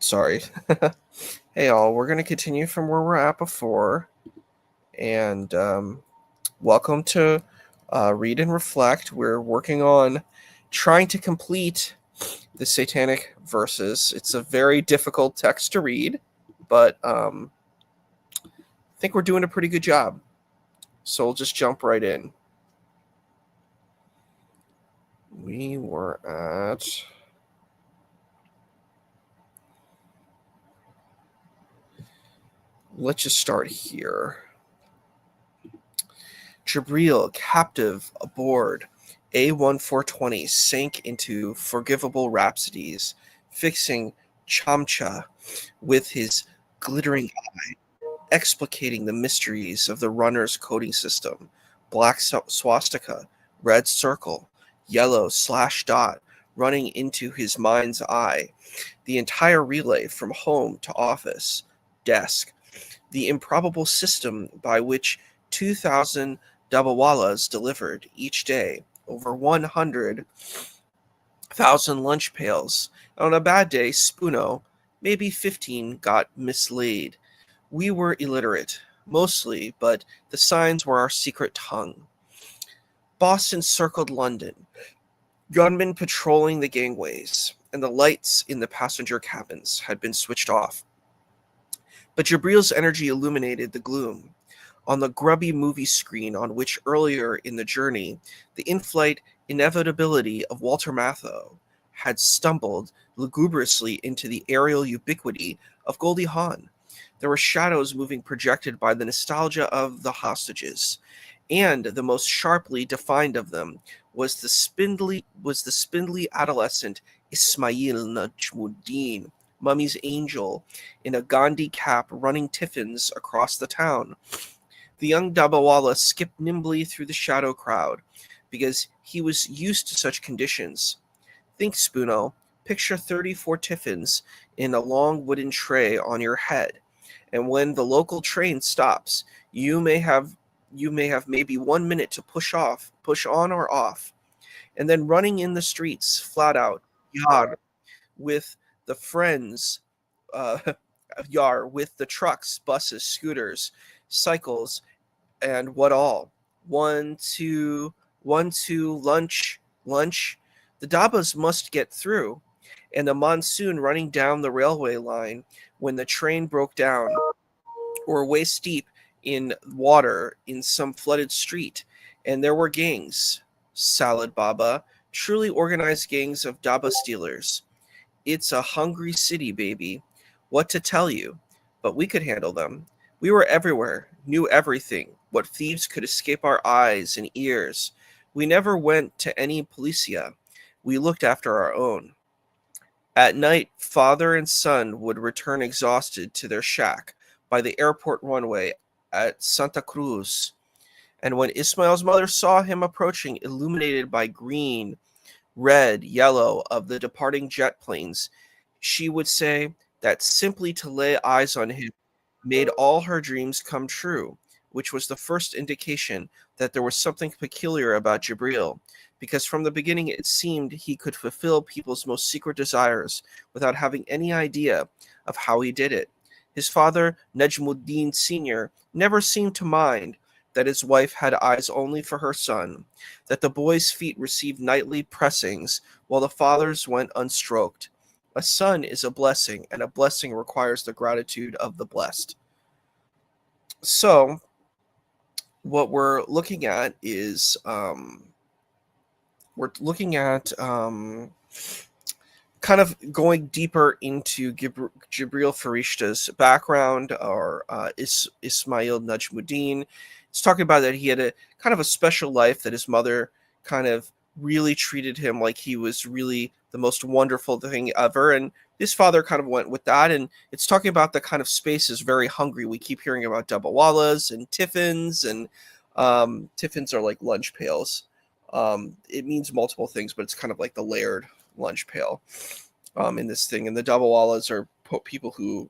Sorry. Hey, all. We're going to continue from where we're at before. And welcome to Read and Reflect. We're working on trying to complete the Satanic verses. It's a very difficult text to read, but I think we're doing a pretty good job. So we'll just jump right in. We were at... Let's just start here. Jabril, captive aboard A1420, sank into forgivable rhapsodies, fixing Chamcha with his glittering eye, explicating the mysteries of the runner's coding system. Black swastika, red circle, yellow slash dot running into his mind's eye. The entire relay from home to office, desk. The improbable system by which 2,000 dabawalas delivered each day over 100,000 lunch pails. On a bad day, Spoono, maybe 15, got mislaid. We were illiterate, mostly, but the signs were our secret tongue. Boston circled London, gunmen patrolling the gangways, and the lights in the passenger cabins had been switched off. But Jabril's energy illuminated the gloom. On the grubby movie screen on which earlier in the journey the in-flight inevitability of Walter Matthau had stumbled lugubriously into the aerial ubiquity of Goldie Hawn. There were shadows moving projected by the nostalgia of the hostages, and the most sharply defined of them was the spindly adolescent Ismail Najmuddin, Mummy's angel, in a Gandhi cap running tiffins across the town. The young Dabawala skipped nimbly through the shadow crowd, because he was used to such conditions. Think, Spoono, picture 34 tiffins in a long wooden tray on your head, and when the local train stops, you may have maybe 1 minute to push on or off, and then running in the streets, flat out, yar, with the friends, with the trucks, buses, scooters, cycles, and what all. 1, 2, 1, 2, lunch. The Dabas must get through, and the monsoon running down the railway line when the train broke down, or waist deep in water in some flooded street, and there were gangs. Salad Baba, truly organized gangs of Daba stealers. It's a hungry city, baby. What to tell you? But we could handle them. We were everywhere, knew everything, what thieves could escape our eyes and ears. We never went to any policia. We looked after our own. At night, father and son would return exhausted to their shack by the airport runway at Santa Cruz. And when Ismail's mother saw him approaching, illuminated by green, red, yellow of the departing jet planes, she would say that simply to lay eyes on him made all her dreams come true, which was the first indication that there was something peculiar about Jabril, because from the beginning it seemed he could fulfill people's most secret desires without having any idea of how he did it. His father, Najmuddin Sr., never seemed to mind that his wife had eyes only for her son, that the boy's feet received nightly pressings while the father's went unstroked. A son is a blessing, and a blessing requires the gratitude of the blessed. So, what we're looking at is kind of going deeper into Jibril Farishta's background, or Ismail Najmuddin. It's talking about that he had a kind of a special life, that his mother kind of really treated him like he was really the most wonderful thing ever, and his father kind of went with that. And it's talking about the kind of space is very hungry. We keep hearing about Dabawalas and tiffins, and tiffins are like lunch pails. It means multiple things, but it's kind of like the layered lunch pail in this thing. And the Dabawalas are people who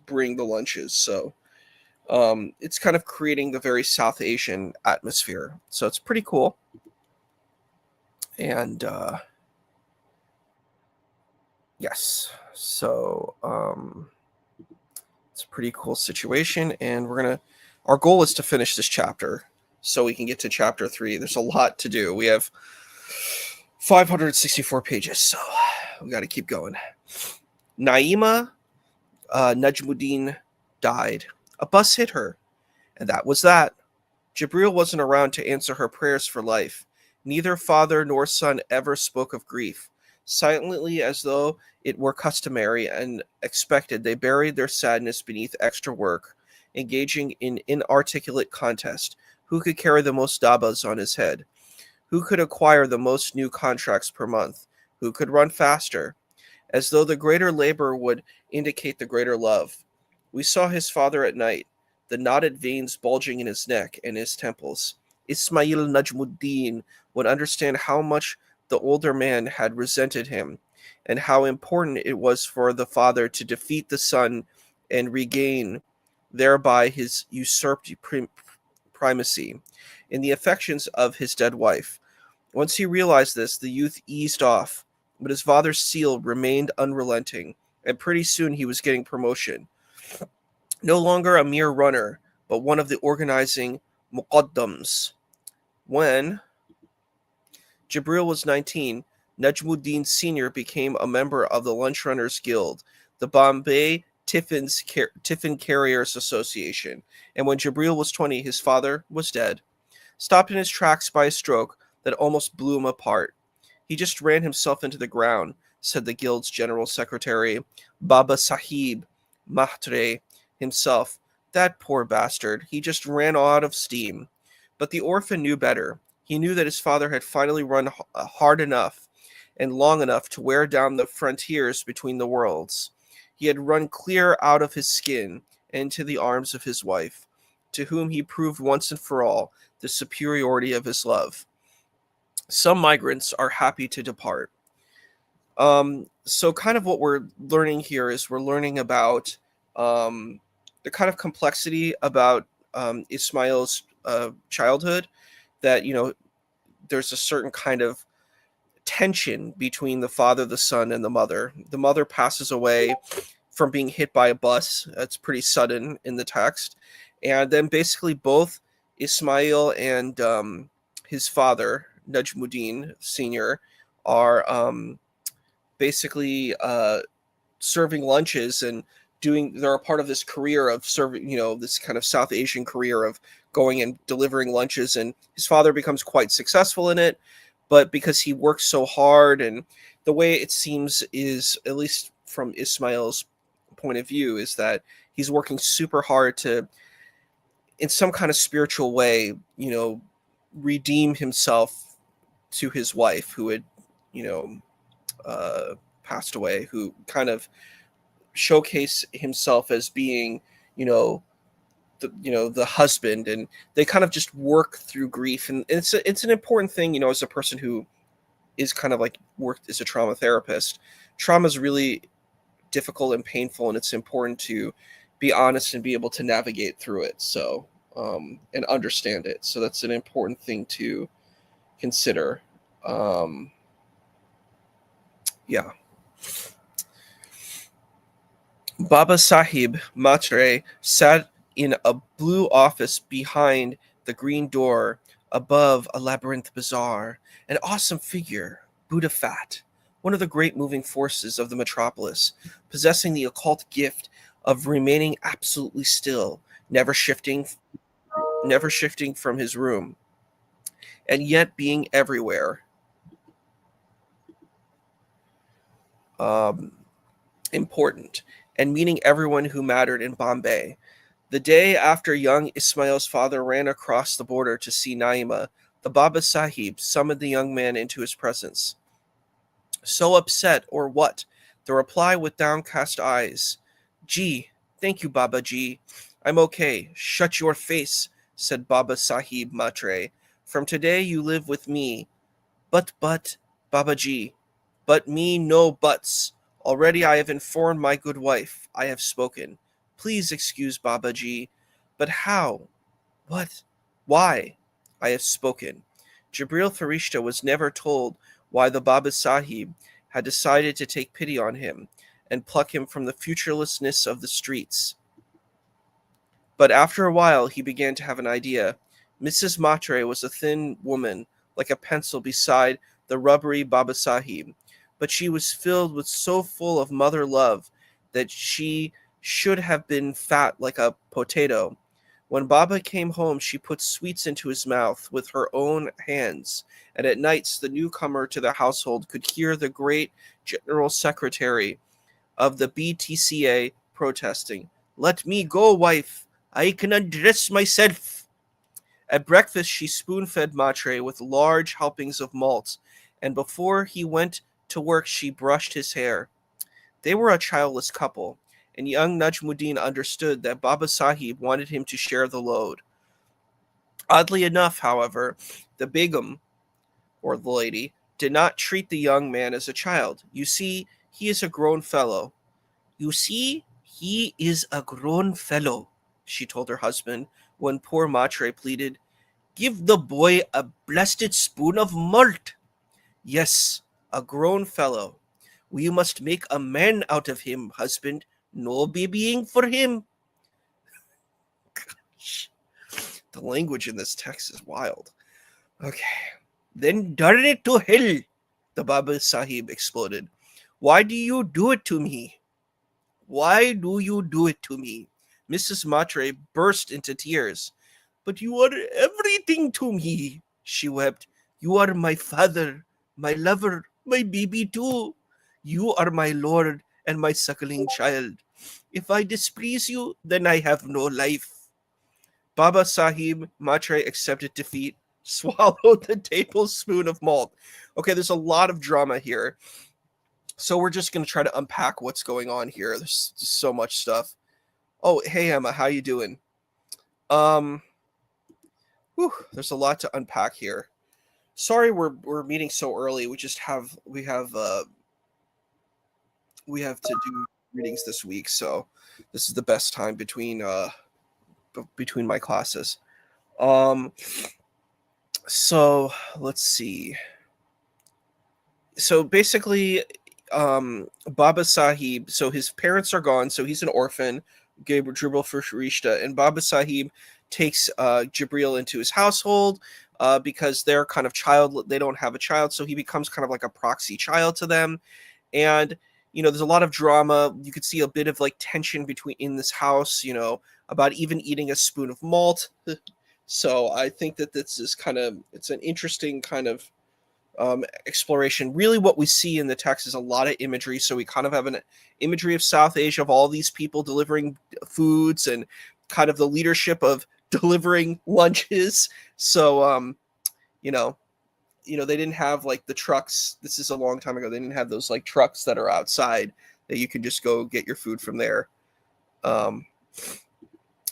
bring the lunches. So it's kind of creating the very South Asian atmosphere. So it's pretty cool. And Yes. So it's a pretty cool situation, and our goal is to finish this chapter so we can get to chapter 3. There's a lot to do. We have 564 pages, so we got to keep going. Naima Najmuddin died. A bus hit her, and that was that. Jibril wasn't around to answer her prayers for life. Neither father nor son ever spoke of grief. Silently, as though it were customary and expected, they buried their sadness beneath extra work, engaging in inarticulate contest. Who could carry the most dabas on his head? Who could acquire the most new contracts per month? Who could run faster? As though the greater labor would indicate the greater love. We saw his father at night, the knotted veins bulging in his neck and his temples. Ismail Najmuddin would understand how much the older man had resented him, and how important it was for the father to defeat the son and regain thereby his usurped primacy in the affections of his dead wife. Once he realized this, the youth eased off, but his father's seal remained unrelenting, and pretty soon he was getting promotion. No longer a mere runner, but one of the organizing muqaddams. When Jibril was 19, Najmuddin Sr. became a member of the Lunch Runners Guild, the Bombay Tiffin Carriers Association, and when Jibril was 20, his father was dead, stopped in his tracks by a stroke that almost blew him apart. He just ran himself into the ground, said the guild's general secretary, Baba Sahib Mahtre himself. That poor bastard. He just ran out of steam. But the orphan knew better. He knew that his father had finally run hard enough and long enough to wear down the frontiers between the worlds. He had run clear out of his skin and into the arms of his wife, to whom he proved once and for all the superiority of his love. Some migrants are happy to depart. So kind of what we're learning here is we're learning about the kind of complexity about Ismail's childhood, that, there's a certain kind of tension between the father, the son, and the mother. The mother passes away from being hit by a bus. That's pretty sudden in the text. And then basically both Ismail and his father, Najmuddin Sr., are basically serving lunches and they're a part of this career of serving, this kind of South Asian career of going and delivering lunches. And his father becomes quite successful in it, but because he works so hard, and the way it seems is, at least from Ismail's point of view, is that he's working super hard to, in some kind of spiritual way, redeem himself to his wife who had, passed away, who kind of showcase himself as being, the husband, and they kind of just work through grief. And it's an important thing, as a person who is kind of like worked as a trauma therapist. Trauma is really difficult and painful, and it's important to be honest and be able to navigate through it, so and understand it. So that's an important thing to consider. Yeah. Baba Sahib Matre sat in a blue office behind the green door above a labyrinth bazaar, an awesome figure, Buddha fat, one of the great moving forces of the metropolis, possessing the occult gift of remaining absolutely still, never shifting from his room, and yet being everywhere. Important, and meeting everyone who mattered in Bombay. The day after young Ismail's father ran across the border to see Naima, the Baba Sahib summoned the young man into his presence. So upset, or what? The reply with downcast eyes. Gee, thank you, Baba Ji. I'm okay. Shut your face, said Baba Sahib Matre. From today you live with me. But, Baba Ji. But me no buts. Already I have informed my good wife. I have spoken. Please excuse Baba Ji. But how? What? Why? I have spoken. Jibril Farishta was never told why the Baba Sahib had decided to take pity on him and pluck him from the futurelessness of the streets. But after a while he began to have an idea. Mrs. Matre was a thin woman, like a pencil beside the rubbery Baba Sahib, but she was filled with so full of mother love that she should have been fat like a potato. When Baba came home, she put sweets into his mouth with her own hands, and at nights the newcomer to the household could hear the great general secretary of the BTCA protesting, "Let me go, wife. I can undress myself." At breakfast, she spoon-fed Matre with large helpings of malt, and before he went to work, she brushed his hair. They were a childless couple, and young Najmuddin understood that Baba Sahib wanted him to share the load. Oddly enough, however, the Begum, or the lady, did not treat the young man as a child. "You see, he is a grown fellow." "You see, he is a grown fellow," she told her husband when poor Matre pleaded. "Give the boy a blessed spoon of malt." "Yes, a grown fellow. We must make a man out of him, husband. No babying for him." Gosh, the language in this text is wild. Okay. "Then darn it to hell," the Baba Sahib exploded. "Why do you do it to me? Why do you do it to me?" Mrs. Matre burst into tears. "But you are everything to me," she wept. "You are my father, my lover, my baby too. You are my lord and my suckling child. If I displease you, then I have no life." Baba Sahib Matre accepted defeat, swallowed the tablespoon of malt. Okay, there's a lot of drama here. So we're just going to try to unpack what's going on here. There's so much stuff. Oh, hey Emma, how you doing? There's a lot to unpack here. Sorry we're meeting so early. We have to do readings this week, so this is the best time between my classes. So let's see. So basically, Baba Sahib, so his parents are gone, so he's an orphan, Jibril Farishta, and Baba Sahib takes Jibril into his household because they're kind of they don't have a child, so he becomes kind of like a proxy child to them. And there's a lot of drama. You could see a bit of like tension in this house, about even eating a spoon of malt. So I think that this is it's an interesting kind of exploration. Really what we see in the text is a lot of imagery. So we kind of have an imagery of South Asia, of all these people delivering foods and kind of the leadership of delivering lunches. So, they didn't have like the trucks. This is a long time ago. They didn't have those like trucks that are outside that you can just go get your food from there.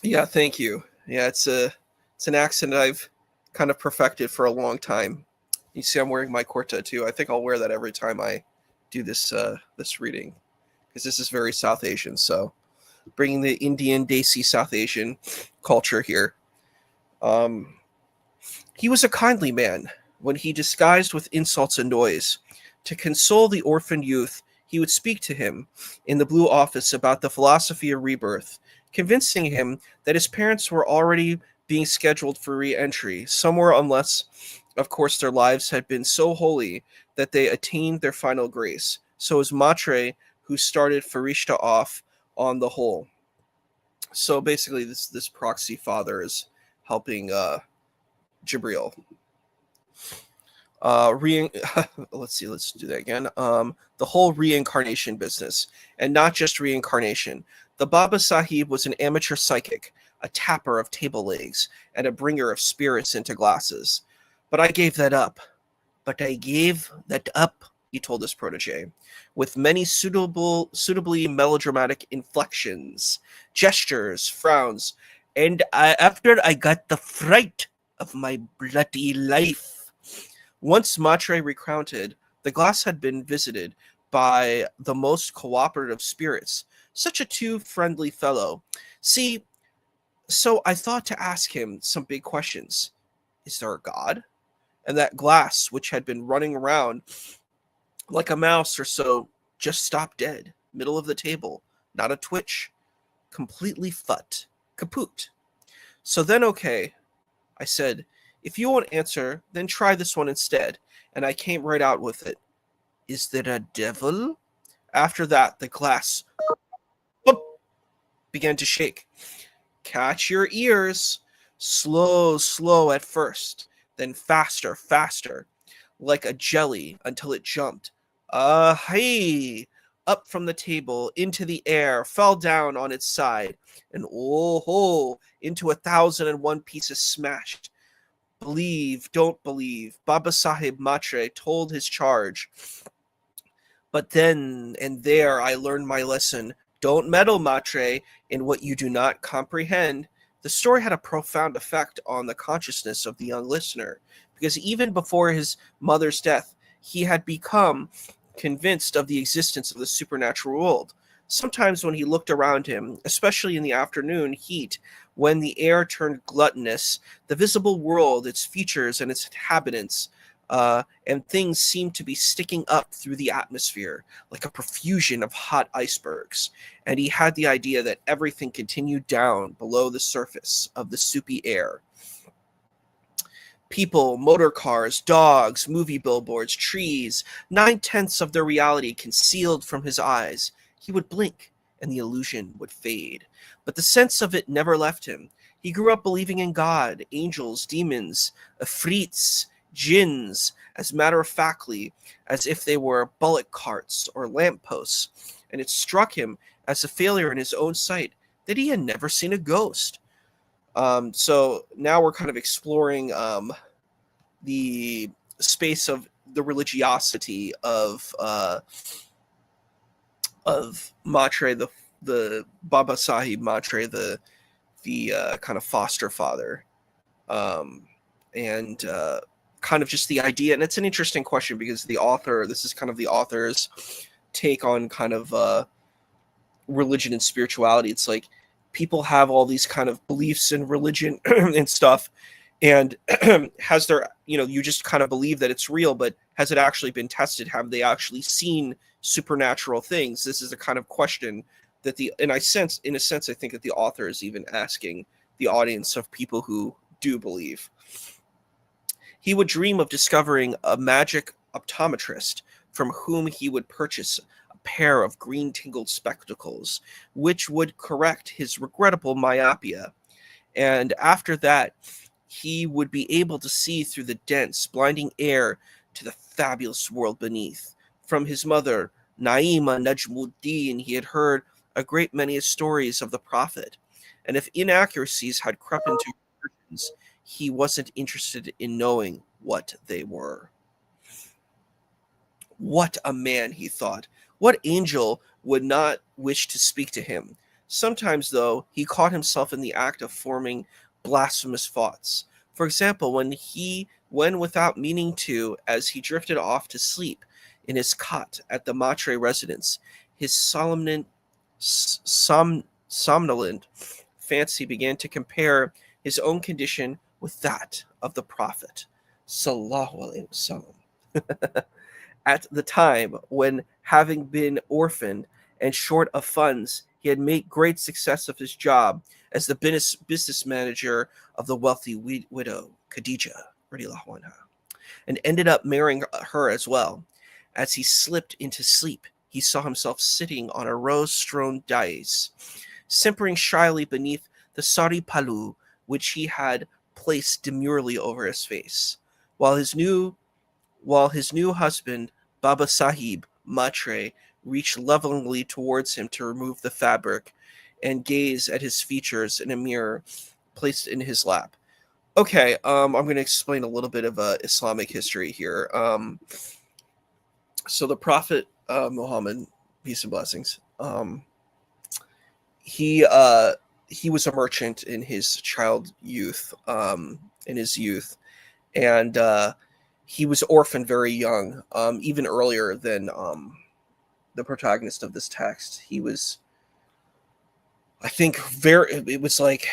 Yeah, thank you. Yeah, it's an accent I've kind of perfected for a long time. You see, I'm wearing my kurta too. I think I'll wear that every time I do this reading, because this is very South Asian. So, bringing the Indian, Desi South Asian culture here. He was a kindly man. When he disguised with insults and noise, to console the orphaned youth, he would speak to him in the Blue Office about the philosophy of rebirth, convincing him that his parents were already being scheduled for re-entry somewhere, unless, of course, their lives had been so holy that they attained their final grace. So it was Matre who started Farishta off on the whole. So basically, this proxy father is helping Jibril. Let's do that again. The whole reincarnation business, and not just reincarnation. The Baba Sahib was an amateur psychic, a tapper of table legs, and a bringer of spirits into glasses. But I gave that up. He told his protege, with many suitably melodramatic inflections, gestures, frowns, and after I got the fright of my bloody life. Once Matre recounted, the glass had been visited by the most cooperative spirits, such a too friendly fellow. See, so I thought to ask him some big questions. Is there a God? And that glass, which had been running around like a mouse or so, just stopped dead, middle of the table, not a twitch, completely fut, kaput. So then, okay, I said, if you won't answer, then try this one instead. And I came right out with it. Is there a devil? After that, the glass whoop, began to shake. Catch your ears. Slow, slow at first, then faster, faster, like a jelly until it jumped. Hey! Up from the table, into the air, fell down on its side, and oh ho! Into 1,001 pieces smashed. Believe, don't believe. Baba Sahib Matre told his charge. But then and there I learned my lesson. Don't meddle, Matre, in what you do not comprehend. The story had a profound effect on the consciousness of the young listener, because even before his mother's death, he had become convinced of the existence of the supernatural world. Sometimes when he looked around him, especially in the afternoon heat, when the air turned gluttonous, the visible world, its features and its inhabitants, and things seemed to be sticking up through the atmosphere like a profusion of hot icebergs. And he had the idea that everything continued down below the surface of the soupy air. People, motor cars, dogs, movie billboards, trees, 9/10 of their reality concealed from his eyes. He would blink, and the illusion would fade. But the sense of it never left him. He grew up believing in God, angels, demons, afrits, jinns, as matter-of-factly as if they were bullock carts or lampposts, and it struck him as a failure in his own sight that he had never seen a ghost. So now we're kind of exploring the space of the religiosity of Matre, the Baba Sahib Matre, the kind of foster father, and kind of just the idea. And it's an interesting question because this is kind of the author's take on kind of religion and spirituality. It's like people have all these kind of beliefs in religion and stuff, and has there, you just kind of believe that it's real, but has it actually been tested? Have they actually seen supernatural things? This is a kind of question that in a sense, I think that the author is even asking the audience of people who do believe. He would dream of discovering a magic optometrist from whom he would purchase a pair of green tingled spectacles, which would correct his regrettable myopia. And after that, he would be able to see through the dense, blinding air to the fabulous world beneath. From his mother, Naima Najmuddin, he had heard a great many stories of the Prophet, and if inaccuracies had crept into versions, he wasn't interested in knowing what they were. What a man, he thought. What angel would not wish to speak to him? Sometimes, though, he caught himself in the act of forming blasphemous thoughts. For example, when without meaning to, as he drifted off to sleep in his cot at the Matre residence, his somnolent fancy began to compare his own condition with that of the Prophet, Sallallahu Alaihi Wasallam, at the time when, having been orphaned and short of funds, he had made great success of his job as the business manager of the wealthy widow, Khadija, radiallahu anha, and ended up marrying her as well. As he slipped into sleep, he saw himself sitting on a rose-strewn dais, simpering shyly beneath the sari palu, which he had placed demurely over his face, while his new husband, Baba Sahib Matre, reached lovingly towards him to remove the fabric and gaze at his features in a mirror placed in his lap. Okay, I'm going to explain a little bit of Islamic history here. So the Prophet Muhammad, peace and blessings, he was a merchant in his youth, and he was orphaned very young, even earlier than the protagonist of this text. He was, I think, it was like,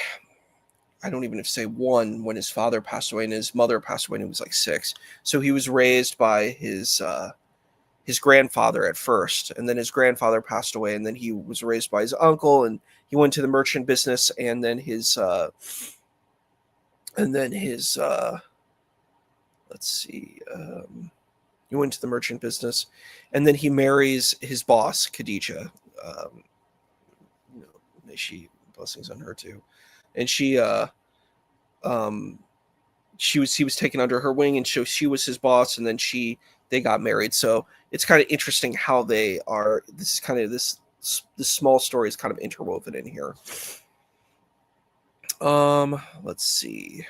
I don't even have to say one when his father passed away and his mother passed away and he was like 6. So he was raised by his his grandfather at first, and then his grandfather passed away, and then he was raised by his uncle, and he went to the merchant business, and then his let's see, he went to the merchant business, and then he marries his boss, Khadija. May she, blessings on her too, and he was taken under her wing, and she was his boss, and then they got married. So it's kind of interesting how they are. This is kind of this small story is kind of interwoven in here. Let's see.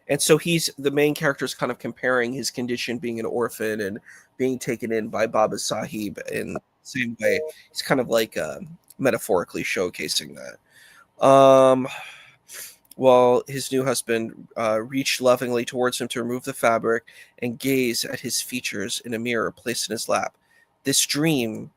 And so the main character is kind of comparing his condition being an orphan and being taken in by Baba Sahib in the same way. He's kind of like metaphorically showcasing that. While his new husband reached lovingly towards him to remove the fabric and gaze at his features in a mirror placed in his lap. This dream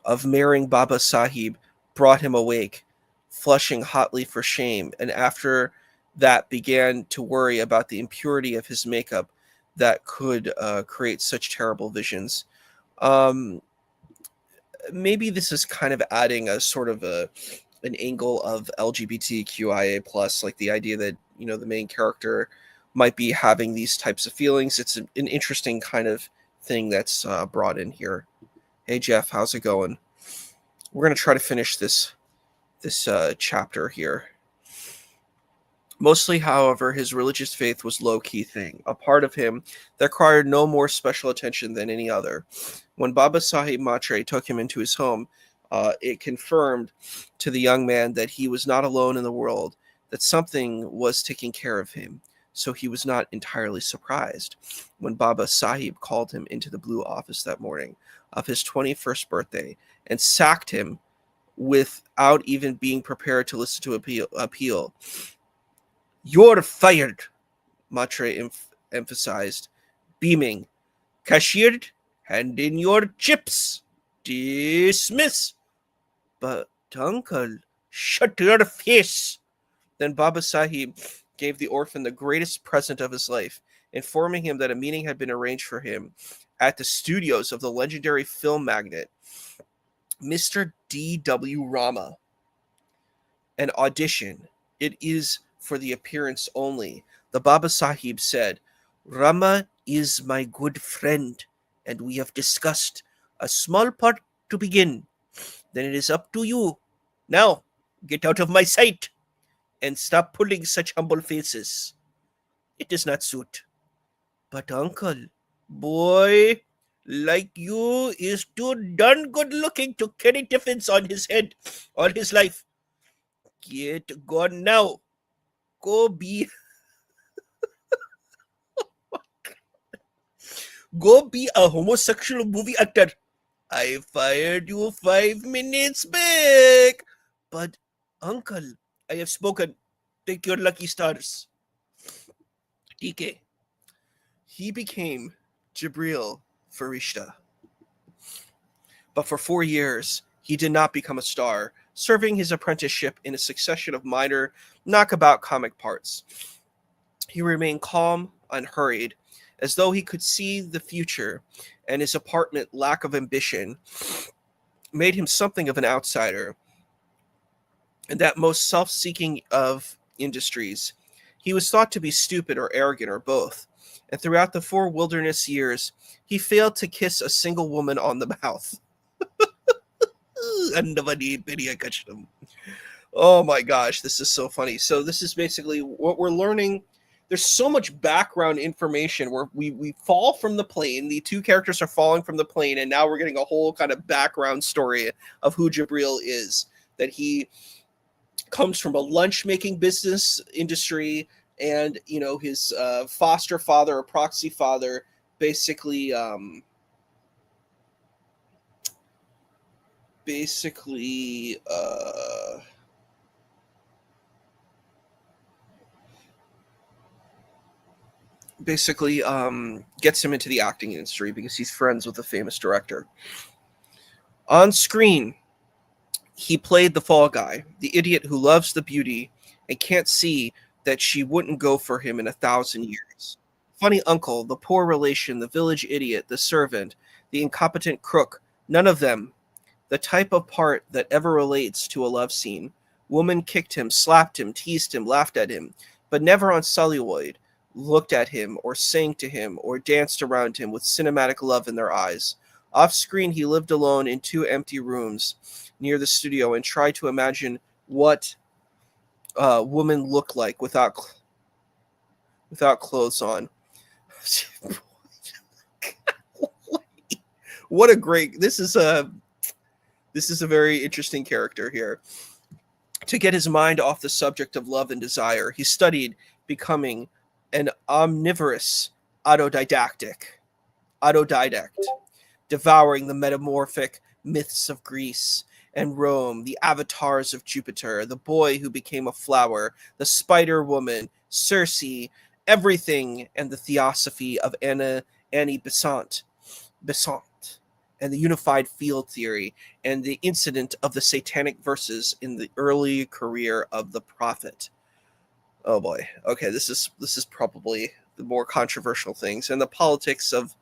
of marrying Baba Sahib brought him awake, flushing hotly for shame, and after that began to worry about the impurity of his makeup that could create such terrible visions. Maybe this is kind of adding a sort of an angle of LGBTQIA+, like the idea that, the main character might be having these types of feelings. It's an interesting kind of thing that's brought in here. Hey, Jeff, how's it going? We're going to try to finish this chapter here. Mostly, however, his religious faith was low-key thing, a part of him that required no more special attention than any other. When Baba Sahib Matre took him into his home, it confirmed to the young man that he was not alone in the world, that something was taking care of him, so he was not entirely surprised when Baba Sahib called him into the Blue Office that morning of his 21st birthday and sacked him without even being prepared to listen to appeal. "You're fired," Matre emphasized, beaming. "Cashiered, hand in your chips. Dismiss." "But, uncle, shut your face." Then Baba Sahib gave the orphan the greatest present of his life, informing him that a meeting had been arranged for him at the studios of the legendary film magnate, Mr. D.W. Rama. An audition. It is for the appearance only. The Baba Sahib said, "Rama is my good friend, and we have discussed a small part to begin. Then it is up to you. Now, get out of my sight, and stop pulling such humble faces. It does not suit. But uncle, boy like you is too darn good looking to carry tiffins on his head all his life. Get gone now. Go be a homosexual movie actor. I fired you 5 minutes back. But, uncle, I have spoken. Take your lucky stars." DK. He became Jibril Farishta. But for 4 years, he did not become a star, serving his apprenticeship in a succession of minor, knockabout comic parts. He remained calm, unhurried, as though he could see the future, and his apartment lack of ambition made him something of an outsider. And that most self-seeking of industries, he was thought to be stupid or arrogant or both. And throughout the 4 wilderness years, he failed to kiss a single woman on the mouth. Oh my gosh, this is so funny. So this is basically what we're learning. There's so much background information where we fall from the plane. The 2 characters are falling from the plane, and now we're getting a whole kind of background story of who Jibril is. That he comes from a lunch-making business industry, and, his foster father or proxy father basically gets him into the acting industry because he's friends with a famous director. On screen, he played the fall guy, the idiot who loves the beauty and can't see that she wouldn't go for him in 1,000 years. Funny uncle, the poor relation, the village idiot, the servant, the incompetent crook, none of them the type of part that ever relates to a love scene. Woman kicked him, slapped him, teased him, laughed at him, but never on celluloid, looked at him, or sang to him, or danced around him with cinematic love in their eyes. Off screen, he lived alone in 2 empty rooms near the studio and tried to imagine what woman looked like without clothes on. What a great! This is a very interesting character here. To get his mind off the subject of love and desire, he studied becoming an omnivorous autodidact, devouring the metamorphic myths of Greece and Rome, the avatars of Jupiter, the boy who became a flower, the spider woman, Circe, everything, and the theosophy of Annie Besant, and the unified field theory, and the incident of the Satanic verses in the early career of the prophet. Oh boy. Okay, this is probably the more controversial things, and the politics of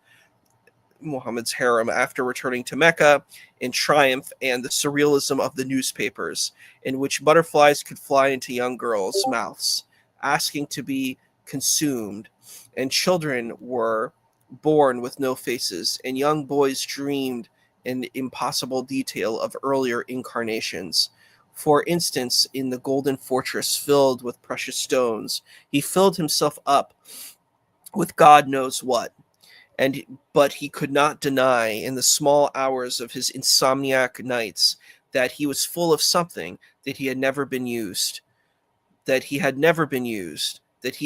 Muhammad's harem after returning to Mecca in triumph, and the surrealism of the newspapers, in which butterflies could fly into young girls' mouths, asking to be consumed, and children were born with no faces, and young boys dreamed in impossible detail of earlier incarnations. For instance, in the golden fortress filled with precious stones, he filled himself up with God knows what, but he could not deny in the small hours of his insomniac nights that he was full of something that he had never been used, that he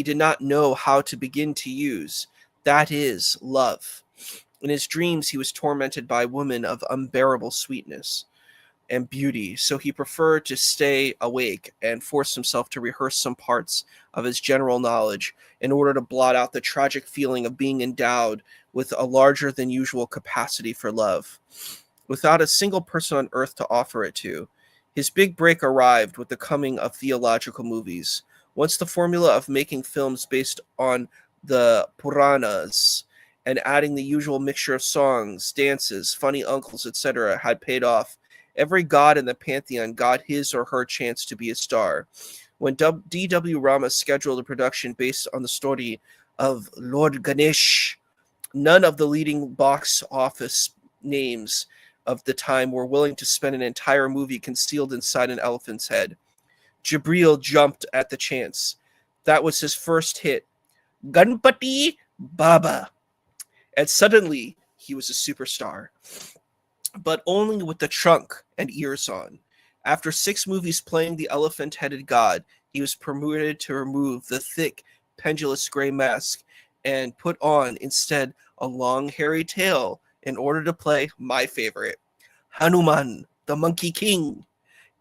did not know how to begin to use. That is love. In his dreams, he was tormented by women of unbearable sweetness and beauty, so he preferred to stay awake and force himself to rehearse some parts of his general knowledge in order to blot out the tragic feeling of being endowed with a larger than usual capacity for love, without a single person on earth to offer it to. His big break arrived with the coming of theological movies. Once the formula of making films based on the Puranas and adding the usual mixture of songs, dances, funny uncles, etc. had paid off, every god in the pantheon got his or her chance to be a star. When D.W. Rama scheduled a production based on the story of Lord Ganesh, none of the leading box office names of the time were willing to spend an entire movie concealed inside an elephant's head. Jibreel jumped at the chance. That was his first hit, Ganpati Baba. And suddenly, he was a superstar. But only with the trunk and ears on. After 6 movies playing the elephant-headed god, he was permitted to remove the thick, pendulous gray mask and put on, instead, a long, hairy tail in order to play my favorite, Hanuman, the Monkey King,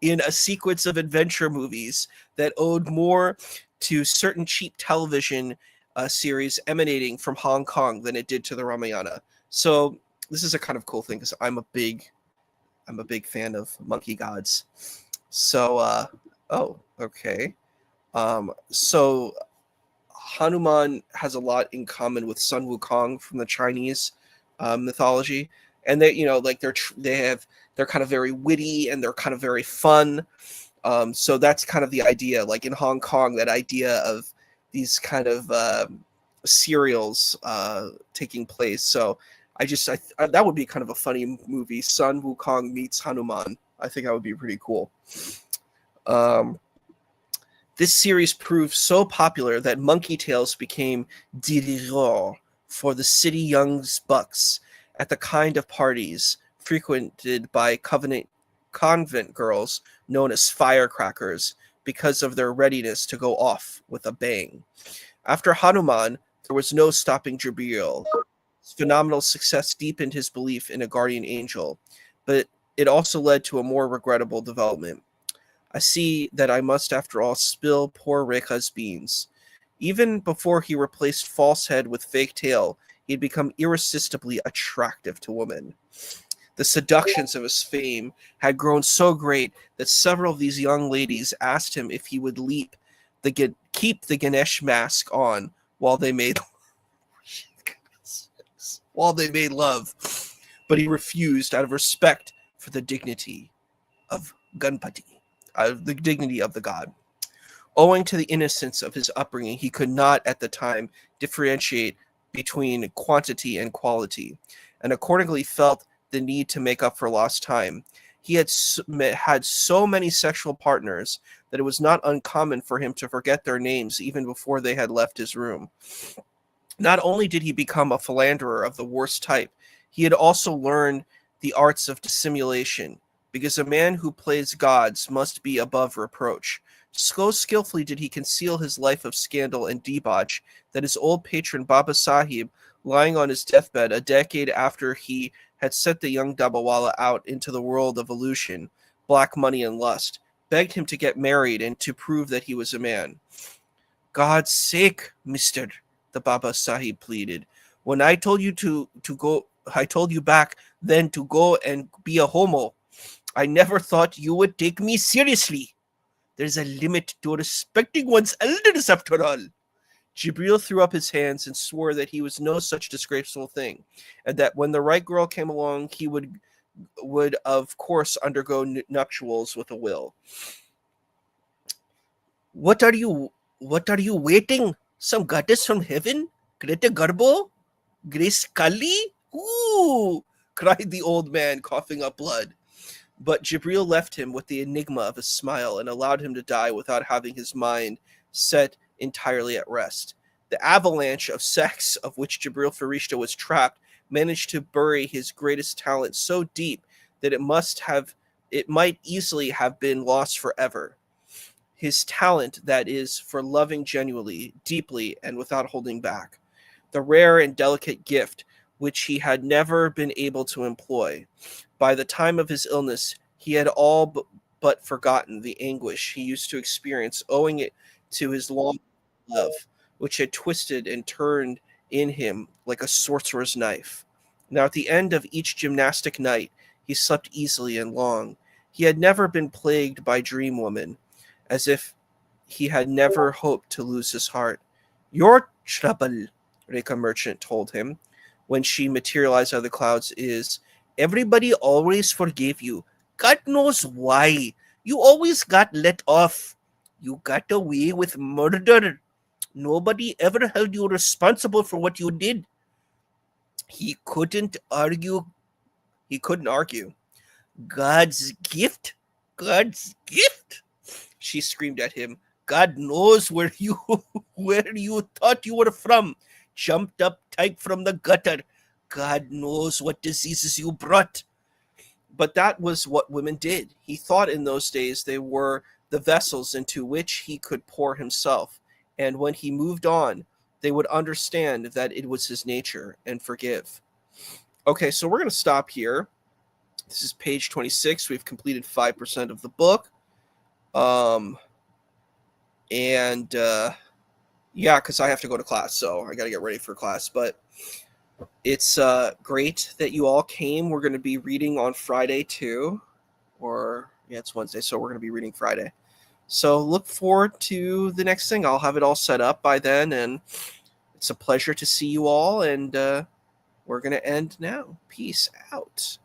in a sequence of adventure movies that owed more to certain cheap television series emanating from Hong Kong than it did to the Ramayana. So this is a kind of cool thing because I'm a big fan of monkey gods. So okay. So Hanuman has a lot in common with Sun Wukong from the Chinese mythology, and they're kind of very witty and they're kind of very fun. So that's kind of the idea. Like in Hong Kong, that idea of these kind of serials taking place. So I that would be kind of a funny movie. Sun Wukong meets Hanuman. I think that would be pretty cool. This series proved so popular that Monkey Tales became de rigueur for the city young bucks at the kind of parties frequented by convent girls known as firecrackers because of their readiness to go off with a bang. After Hanuman, there was no stopping Jibreel. His phenomenal success deepened his belief in a guardian angel, but it also led to a more regrettable development. I see that I must, after all, spill poor Rekha's beans. Even before he replaced false head with fake tail, he had become irresistibly attractive to women. The seductions of his fame had grown so great that several of these young ladies asked him if he would leap the keep the Ganesh mask on while they made love, but he refused out of respect for the dignity of Ganpati, the dignity of the god. Owing to the innocence of his upbringing, he could not at the time differentiate between quantity and quality, and accordingly felt the need to make up for lost time. He had had so many sexual partners that it was not uncommon for him to forget their names even before they had left his room. Not only did he become a philanderer of the worst type, he had also learned the arts of dissimulation, because a man who plays gods must be above reproach. So skillfully did he conceal his life of scandal and debauch that his old patron Baba Sahib, lying on his deathbed a decade after he had sent the young Dabawala out into the world of illusion, black money, and lust, begged him to get married and to prove that he was a man. God's sake, mister, the Baba Sahib pleaded. When I told you to go, I told you back then to go and be a homo. I never thought you would take me seriously. There's a limit to respecting one's elders after all. Jibril threw up his hands and swore that he was no such disgraceful thing, and that when the right girl came along, he would of course undergo nuptials with a will. What are you waiting? Some goddess from heaven? Greta Garbo? Grace Kali? Ooh! Cried the old man, coughing up blood. But Jibril left him with the enigma of a smile and allowed him to die without having his mind set entirely at rest. The avalanche of sex of which Jibril Farishta was trapped managed to bury his greatest talent so deep that it might easily have been lost forever. His talent, that is, for loving genuinely, deeply, and without holding back. The rare and delicate gift which he had never been able to employ. By the time of his illness, he had all but forgotten the anguish he used to experience, owing it to his long love, which had twisted and turned in him like a sorcerer's knife. Now, at the end of each gymnastic night, he slept easily and long. He had never been plagued by dream woman, as if he had never hoped to lose his heart. Your trouble, Reka Merchant told him, when she materialized out of the clouds, is everybody always forgave you. God knows why. You always got let off. You got away with murder. Nobody ever held you responsible for what you did. He couldn't argue. God's gift? God's gift? She screamed at him. God knows where you thought you were from. Jumped up tight from the gutter. God knows what diseases you brought. But that was what women did. He thought in those days they were the vessels into which he could pour himself. And when he moved on, they would understand that it was his nature and forgive. Okay, so we're going to stop here. This is page 26. We've completed 5% of the book. Yeah, because I have to go to class, so I got to get ready for class. But it's great that you all came. We're going to be reading on Friday too, it's Wednesday, so we're going to be reading Friday. So look forward to the next thing. I'll have it all set up by then, and it's a pleasure to see you all. And we're going to end now. Peace out.